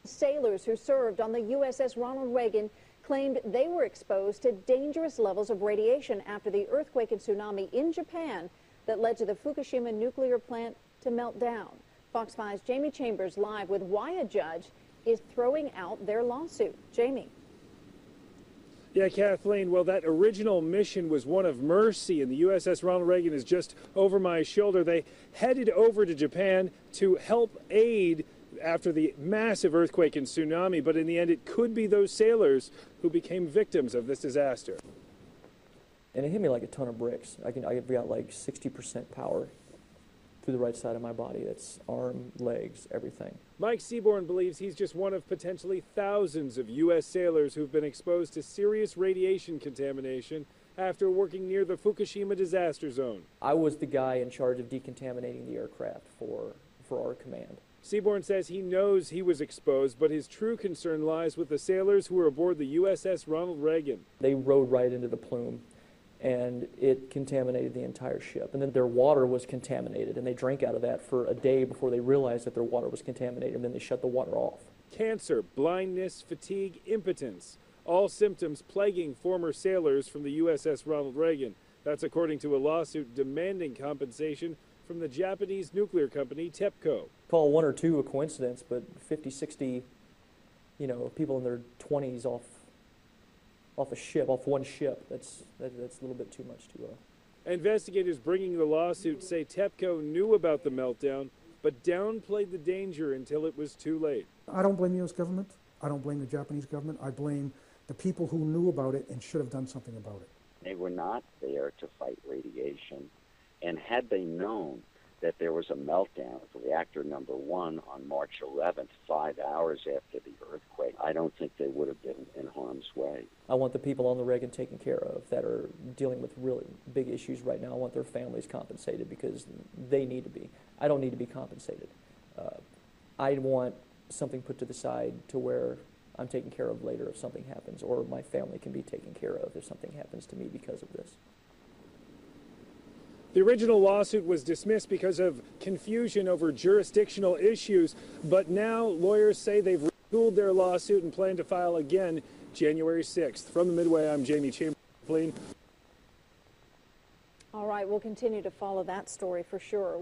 Sailors who served on the USS Ronald Reagan claimed they were exposed to dangerous levels of radiation after the earthquake and tsunami in Japan that led to the Fukushima nuclear plant to melt down. Fox 5's Jamie Chambers live with why a judge is throwing out their lawsuit. Jamie. Yeah, Kathleen, well, that original mission was one of mercy, and the USS Ronald Reagan is just over my shoulder. They headed over to Japan to help aid after the massive earthquake and tsunami, but in the end, it could be those sailors who became victims of this disaster. And it hit me like a ton of bricks. I've got like 60% power through the right side of my body. That's arm, legs, everything. Mike Seaborn believes he's just one of potentially thousands of U.S. sailors who've been exposed to serious radiation contamination after working near the Fukushima disaster zone. I was the guy in charge of decontaminating the aircraft for our command. Seaborn says he knows he was exposed, but his true concern lies with the sailors who were aboard the USS Ronald Reagan. They rode right into the plume, and it contaminated the entire ship. And then their water was contaminated, and they drank out of that for a day before they realized that their water was contaminated, and then they shut the water off. Cancer, blindness, fatigue, impotence, all symptoms plaguing former sailors from the USS Ronald Reagan. That's according to a lawsuit demanding compensation from the Japanese nuclear company Tepco. Call one or two a coincidence, but 50, 60, people in their 20s off one ship, that's a little bit too much to... Investigators bringing the lawsuit say Tepco knew about the meltdown, but downplayed the danger until it was too late. I don't blame the U.S. government. I don't blame the Japanese government. I blame the people who knew about it and should have done something about it. They were not there to fight radiation, and had they known that there was a meltdown of reactor number 1 on March 11th, 5 hours after the earthquake, I don't think they would have been in harm's way. I want the people on the Reagan taken care of that are dealing with really big issues right now. I want their families compensated because they need to be. I don't need to be compensated. I want something put to the side to where I'm taken care of later if something happens, or my family can be taken care of if something happens to me because of this. The original lawsuit was dismissed because of confusion over jurisdictional issues, but now lawyers say they've retooled their lawsuit and plan to file again January 6th. From the Midway, I'm Jamie Chambers. All right, we'll continue to follow that story for sure.